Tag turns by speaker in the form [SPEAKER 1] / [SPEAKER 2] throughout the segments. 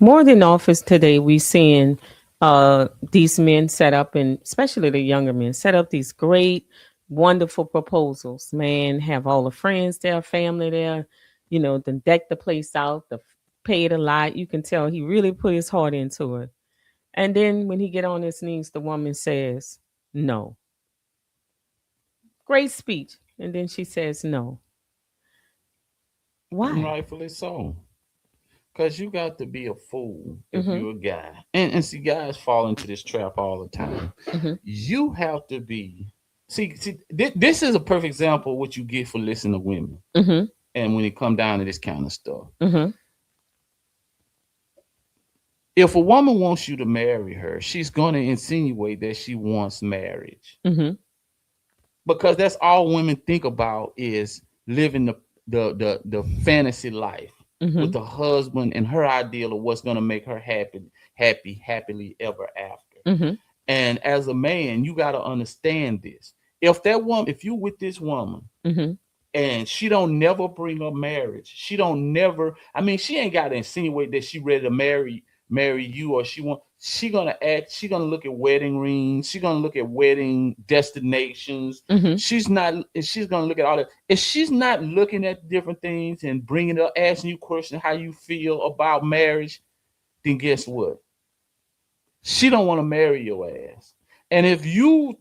[SPEAKER 1] More than often today, we seeing these men set up, and especially the younger men, set up these great, wonderful proposals. Man, have all the friends there, family there, then deck the place out, the paid a lot. You can tell he really put his heart into it. And then when he get on his knees, the woman says, no. Great speech. And then she says, no.
[SPEAKER 2] And
[SPEAKER 1] Why?
[SPEAKER 2] rightfully so. Because you got to be a fool if
[SPEAKER 1] Mm-hmm.
[SPEAKER 2] you're a guy. And see, guys fall into this trap all the time.
[SPEAKER 1] Mm-hmm.
[SPEAKER 2] You have to be. This is a perfect example of what you get for listening to women.
[SPEAKER 1] Mm-hmm.
[SPEAKER 2] And when it come down to this kind of stuff.
[SPEAKER 1] Mm-hmm.
[SPEAKER 2] If a woman wants you to marry her, she's going to insinuate that she wants marriage.
[SPEAKER 1] Mm-hmm.
[SPEAKER 2] Because that's all women think about is living the fantasy life
[SPEAKER 1] Mm-hmm.
[SPEAKER 2] with the husband and her ideal of what's going to make her happily ever after.
[SPEAKER 1] Mm-hmm.
[SPEAKER 2] And as a man, you got to understand this. If you with this woman
[SPEAKER 1] Mm-hmm.
[SPEAKER 2] and she don't never bring up marriage, she don't never. I mean, she ain't got to insinuate that she ready to marry you, or she gonna act. She gonna look at wedding rings. She gonna look at wedding destinations.
[SPEAKER 1] Mm-hmm.
[SPEAKER 2] She's gonna look at all that. If she's not looking at different things and bringing up, asking you questions how you feel about marriage, then guess what? She don't want to marry your ass. And if you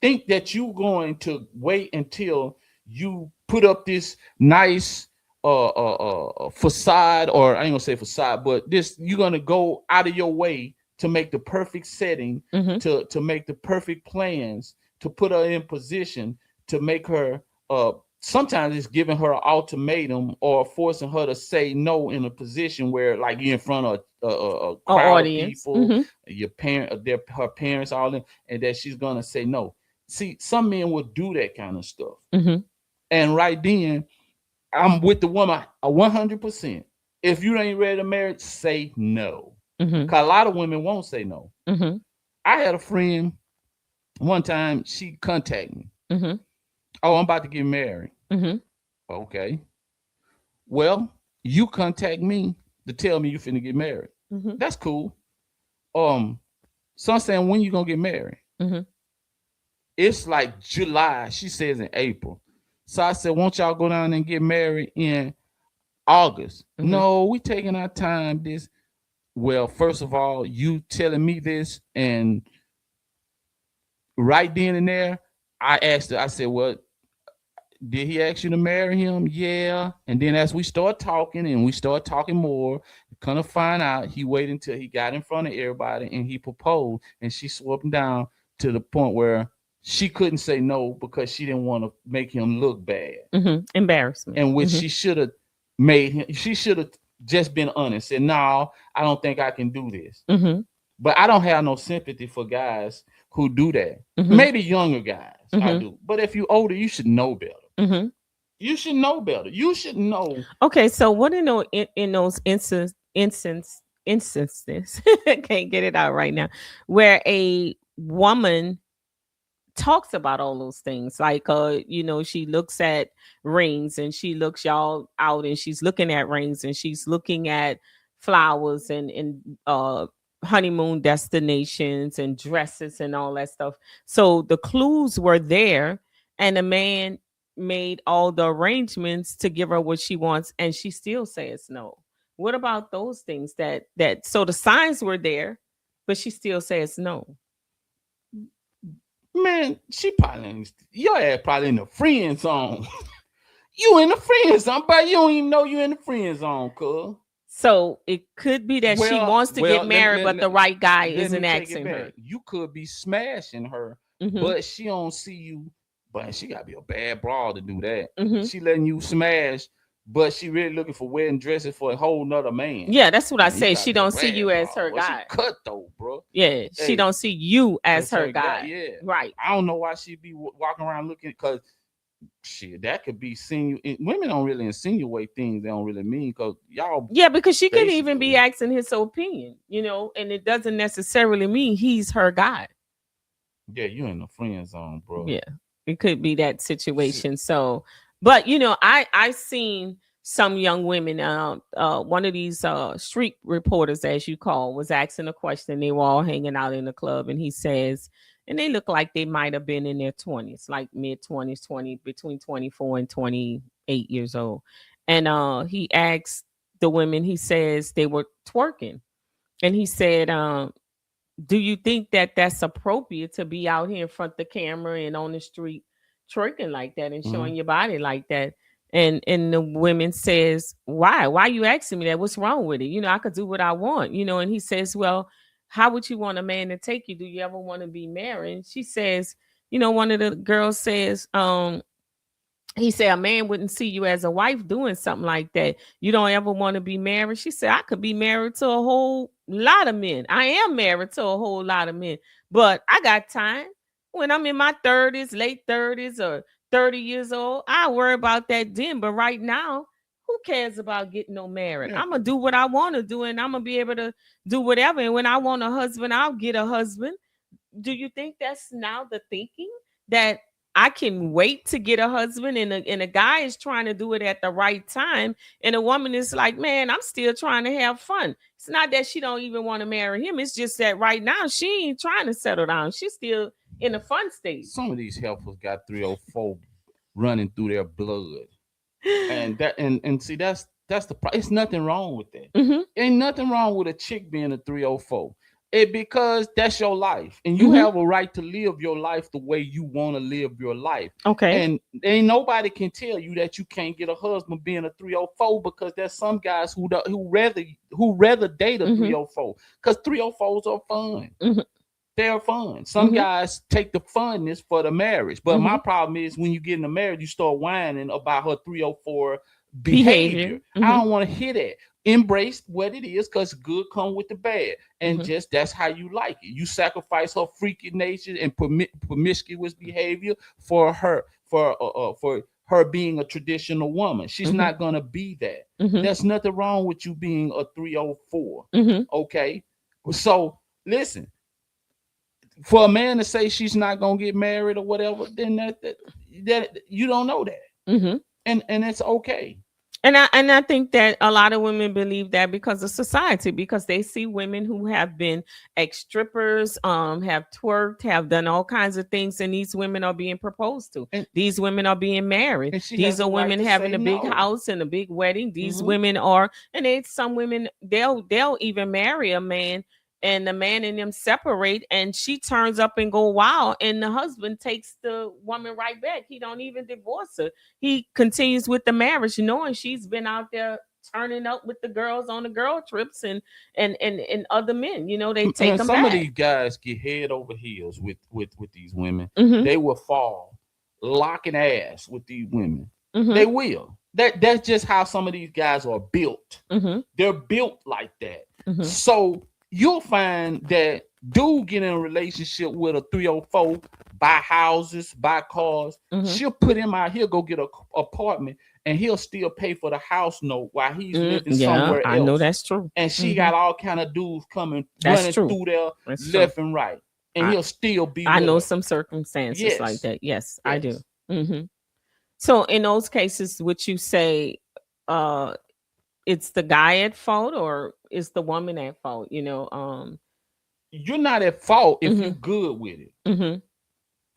[SPEAKER 2] think that you going to wait until you put up this nice facade, or I ain't gonna say facade, but this you're gonna go out of your way to make the perfect setting,
[SPEAKER 1] Mm-hmm.
[SPEAKER 2] to make the perfect plans, to put her in position, to make her sometimes it's giving her an ultimatum or forcing her to say no in a position where like you're in front of a
[SPEAKER 1] Or
[SPEAKER 2] crowd of
[SPEAKER 1] audience.
[SPEAKER 2] people,
[SPEAKER 1] Mm-hmm.
[SPEAKER 2] your her parents, all them, and that she's gonna say no. See, some men will do that kind of stuff.
[SPEAKER 1] Mm-hmm.
[SPEAKER 2] And right then, I'm with the woman 100%. If you ain't ready to marry, say no.
[SPEAKER 1] Mm-hmm.
[SPEAKER 2] Cause a lot of women won't say no.
[SPEAKER 1] Mm-hmm.
[SPEAKER 2] I had a friend one time. She contacted me.
[SPEAKER 1] Mm-hmm.
[SPEAKER 2] Oh, I'm about to get married.
[SPEAKER 1] Mm-hmm.
[SPEAKER 2] Okay. Well, you contact me to tell me you finna get married.
[SPEAKER 1] Mm-hmm.
[SPEAKER 2] That's cool. Um, so I'm saying, when you gonna get married?
[SPEAKER 1] Mm-hmm.
[SPEAKER 2] It's like July. She says in April. So I said, won't y'all go down and get married in August?
[SPEAKER 1] Mm-hmm.
[SPEAKER 2] No, we taking our time. This. Well, first of all, you telling me this, and right then and there, I asked her, I said, well, did he ask you to marry him? Yeah. And then as we start talking and we start talking more, kind of find out he waited until he got in front of everybody and he proposed, and she swept him down to the point where she couldn't say no because she didn't want to make him look bad.
[SPEAKER 1] Mm-hmm. Embarrassment.
[SPEAKER 2] And which
[SPEAKER 1] Mm-hmm.
[SPEAKER 2] she should have made him, she should have just been honest, said, no, I don't think I can do this.
[SPEAKER 1] Mm-hmm.
[SPEAKER 2] But I don't have no sympathy for guys who do that.
[SPEAKER 1] Mm-hmm.
[SPEAKER 2] Maybe younger guys, I
[SPEAKER 1] Mm-hmm.
[SPEAKER 2] do. But if you're older, you should know better.
[SPEAKER 1] Mm-hmm.
[SPEAKER 2] You should know better. You should know.
[SPEAKER 1] Okay, so what in those instances can't get it out right now, where a woman talks about all those things, like she looks at rings and she looks y'all out, and she's looking at rings and she's looking at flowers and honeymoon destinations and dresses and all that stuff. So the clues were there, and the man made all the arrangements to give her what she wants, and she still says no. What about those things that so the signs were there, but she still says no?
[SPEAKER 2] Man, she probably your ass probably in the friend zone. You in the friend zone, but you don't even know you in the friend zone, cuz.
[SPEAKER 1] So it could be that she wants to get married, but the right guy isn't asking her.
[SPEAKER 2] You could be smashing her,
[SPEAKER 1] Mm-hmm.
[SPEAKER 2] but she don't see you. But she gotta be a bad broad to do that.
[SPEAKER 1] Mm-hmm.
[SPEAKER 2] She letting you smash, but she really looking for wedding dresses for a whole nother man.
[SPEAKER 1] Yeah, that's what I
[SPEAKER 2] Man,
[SPEAKER 1] said. She don't see you as her
[SPEAKER 2] well,
[SPEAKER 1] guy.
[SPEAKER 2] She cut though, bro.
[SPEAKER 1] Yeah, she
[SPEAKER 2] Hey,
[SPEAKER 1] don't see you as
[SPEAKER 2] that's
[SPEAKER 1] her
[SPEAKER 2] her
[SPEAKER 1] guy.
[SPEAKER 2] Yeah,
[SPEAKER 1] Right.
[SPEAKER 2] I don't know why she be walking around looking, because shit, that could be women don't really insinuate things they don't really mean, because y'all.
[SPEAKER 1] Yeah, because she could even be
[SPEAKER 2] basically-
[SPEAKER 1] asking his opinion, and it doesn't necessarily mean he's her guy.
[SPEAKER 2] Yeah, you in the friend zone, bro.
[SPEAKER 1] Yeah, it could be that situation. So, but I seen some young women, one of these street reporters, as you call, was asking a question. They were all hanging out in the club, and he says, and they look like they might have been in their 20s, like mid 20s, 20, between 24 and 28 years old. And he asked the women, he says they were twerking. And he said, do you think that that's appropriate to be out here in front of the camera and on the street twerking like that and
[SPEAKER 2] Mm-hmm.
[SPEAKER 1] showing your body like that? And the women says, why you asking me that? What's wrong with it? I could do what I want. And he says, well, how would you want a man to take you? Do you ever want to be married? And she says, one of the girls says, he said a man wouldn't see you as a wife doing something like that. You don't ever want to be married. She said, I could be married to a whole lot of men. I am married to a whole lot of men, but I got time. When I'm in my 30s, late 30s, or 30 years old, I worry about that then. But right now, who cares about getting no married?
[SPEAKER 2] Yeah.
[SPEAKER 1] I'm going to do what I want to do, and I'm going to be able to do whatever. And when I want a husband, I'll get a husband. Do you think that's now the thinking, that I can wait to get a husband, and a guy is trying to do it at the right time, and a woman is like, man, I'm still trying to have fun. It's not that she don't even want to marry him. It's just that right now she ain't trying to settle down. She's still in the fun stage.
[SPEAKER 2] Some of these heifers got 304 running through their blood, and see, that's the problem. It's nothing wrong with that.
[SPEAKER 1] Mm-hmm.
[SPEAKER 2] Ain't nothing wrong with a chick being a 304. It because that's your life, and you
[SPEAKER 1] Mm-hmm.
[SPEAKER 2] have a right to live your life the way you want to live your life.
[SPEAKER 1] Okay.
[SPEAKER 2] And ain't nobody can tell you that you can't get a husband being a 304, because there's some guys who rather date a
[SPEAKER 1] Mm-hmm.
[SPEAKER 2] 304, because 304s are fun.
[SPEAKER 1] Mm-hmm.
[SPEAKER 2] They're fun. Some
[SPEAKER 1] Mm-hmm.
[SPEAKER 2] guys take the funness for the marriage. But
[SPEAKER 1] Mm-hmm.
[SPEAKER 2] my problem is, when you get in a marriage, you start whining about her 304
[SPEAKER 1] Behavior.
[SPEAKER 2] behavior. I
[SPEAKER 1] Mm-hmm.
[SPEAKER 2] don't want to hear that. Embrace what it is, because good come with the bad. And
[SPEAKER 1] Mm-hmm.
[SPEAKER 2] just that's how you like it. You sacrifice her freaky nature and promiscuous behavior for her being a traditional woman. She's
[SPEAKER 1] Mm-hmm.
[SPEAKER 2] not gonna be that.
[SPEAKER 1] Mm-hmm.
[SPEAKER 2] There's nothing wrong with you being a 304.
[SPEAKER 1] Mm-hmm.
[SPEAKER 2] Okay. So listen, for a man to say she's not gonna get married or whatever, then that you don't know that,
[SPEAKER 1] Mm-hmm.
[SPEAKER 2] and it's okay.
[SPEAKER 1] And I think that a lot of women believe that because of society, because they see women who have been ex strippers, have twerked, have done all kinds of things, and these women are being proposed to.
[SPEAKER 2] and
[SPEAKER 1] These women are being married.
[SPEAKER 2] and she
[SPEAKER 1] These
[SPEAKER 2] has a
[SPEAKER 1] are
[SPEAKER 2] right
[SPEAKER 1] women
[SPEAKER 2] to say
[SPEAKER 1] having a big
[SPEAKER 2] no.
[SPEAKER 1] house and a big wedding. These
[SPEAKER 2] Hmm.
[SPEAKER 1] women are, and it's some women, they'll even marry a man, and the man and them separate, and she turns up and go wild, and the husband takes the woman right back. He don't even divorce her. He continues with the marriage, knowing she's been out there turning up with the girls on the girl trips, and other men. They take
[SPEAKER 2] Man,
[SPEAKER 1] them
[SPEAKER 2] some of
[SPEAKER 1] back.
[SPEAKER 2] these guys get head over heels with these women.
[SPEAKER 1] Mm-hmm.
[SPEAKER 2] They will fall locking ass with these women.
[SPEAKER 1] Mm-hmm.
[SPEAKER 2] They will. That's just how some of these guys are built.
[SPEAKER 1] Mm-hmm.
[SPEAKER 2] They're built like that.
[SPEAKER 1] Mm-hmm.
[SPEAKER 2] So you'll find that dude get in a relationship with a 304, buy houses, buy cars.
[SPEAKER 1] Mm-hmm.
[SPEAKER 2] She'll put him out. He'll go get a apartment, and he'll still pay for the house note while he's living
[SPEAKER 1] Yeah,
[SPEAKER 2] somewhere
[SPEAKER 1] I know
[SPEAKER 2] else.
[SPEAKER 1] that's true.
[SPEAKER 2] And she
[SPEAKER 1] Mm-hmm.
[SPEAKER 2] got all kind of dudes coming
[SPEAKER 1] That's
[SPEAKER 2] running
[SPEAKER 1] true.
[SPEAKER 2] through there
[SPEAKER 1] That's true.
[SPEAKER 2] left and right, and
[SPEAKER 1] I
[SPEAKER 2] he'll still be
[SPEAKER 1] I
[SPEAKER 2] with
[SPEAKER 1] know
[SPEAKER 2] her.
[SPEAKER 1] some circumstances like
[SPEAKER 2] Yes,
[SPEAKER 1] that. Yes, I do.
[SPEAKER 2] yes.
[SPEAKER 1] Mm-hmm. So in those cases, would you say, uh, it's the guy at fault, or is the woman at fault?
[SPEAKER 2] You're not at fault if you
[SPEAKER 1] Mm-hmm.
[SPEAKER 2] good with it.
[SPEAKER 1] Mm-hmm.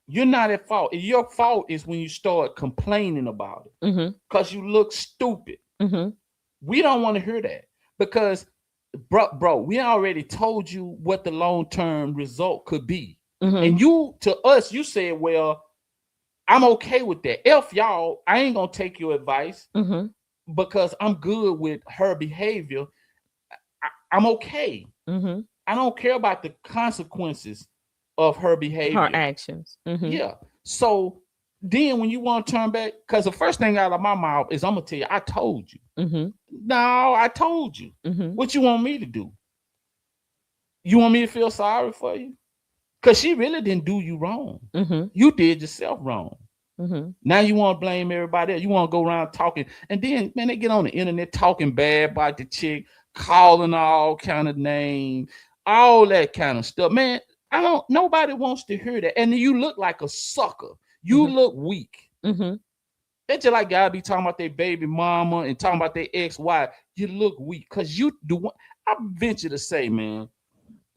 [SPEAKER 2] You're not at fault. Your fault is when you start complaining about it
[SPEAKER 1] Mm-hmm.
[SPEAKER 2] because you look stupid.
[SPEAKER 1] Mm-hmm.
[SPEAKER 2] We don't want to hear that, because, bro, we already told you what the long term result could be,
[SPEAKER 1] Mm-hmm.
[SPEAKER 2] and you said, well, I'm okay with that. F y'all, I ain't gonna take your advice
[SPEAKER 1] Mm-hmm.
[SPEAKER 2] because I'm good with her behavior. I'm okay.
[SPEAKER 1] Mm-hmm.
[SPEAKER 2] I don't care about the consequences of her
[SPEAKER 1] Her
[SPEAKER 2] behavior.
[SPEAKER 1] actions. Mm-hmm.
[SPEAKER 2] Yeah. So then when you want to turn back, because the first thing out of my mouth is, I'm gonna tell you, I told you.
[SPEAKER 1] Mm-hmm.
[SPEAKER 2] No, I told you.
[SPEAKER 1] Mm-hmm.
[SPEAKER 2] What you want me to do? You want me to feel sorry for you? Because she really didn't do you wrong.
[SPEAKER 1] Mm-hmm.
[SPEAKER 2] You did yourself wrong.
[SPEAKER 1] Mm-hmm.
[SPEAKER 2] Now you want to blame everybody else. You want to go around talking. And then, man, they get on the internet talking bad about the chick, calling all kind of names, all that kind of stuff. Man, nobody wants to hear that. And you look like a sucker. You
[SPEAKER 1] Mm-hmm.
[SPEAKER 2] look weak.
[SPEAKER 1] Mm-hmm.
[SPEAKER 2] It's just like God be talking about their baby mama and talking about their ex-wife. You look weak because you do. I venture to say, man,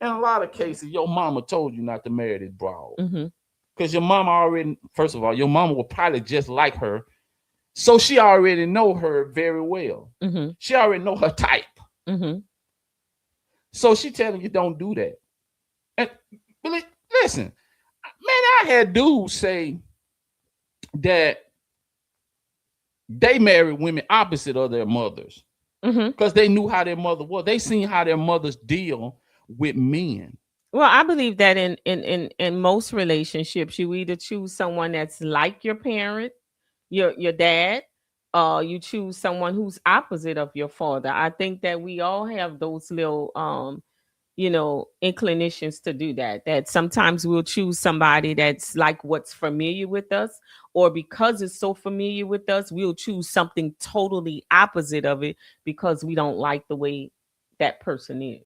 [SPEAKER 2] in a lot of cases, your mama told you not to marry this broad.
[SPEAKER 1] Mm-hmm.
[SPEAKER 2] Because your mama already, first of all, your mama will probably just like her. So she already know her very well.
[SPEAKER 1] Mm-hmm.
[SPEAKER 2] She already know her type.
[SPEAKER 1] Mm-hmm.
[SPEAKER 2] So she telling you don't do that. And listen, man, I had dudes say that they married women opposite of their mothers
[SPEAKER 1] Mm-hmm.
[SPEAKER 2] because they knew how their mother was. They seen how their mothers deal with men.
[SPEAKER 1] Well, I believe that in most relationships, you either choose someone that's like your parent, your dad, you choose someone who's opposite of your father. I think that we all have those little inclinations to do that. That sometimes we'll choose somebody that's like what's familiar with us, or because it's so familiar with us, we'll choose something totally opposite of it because we don't like the way that person is.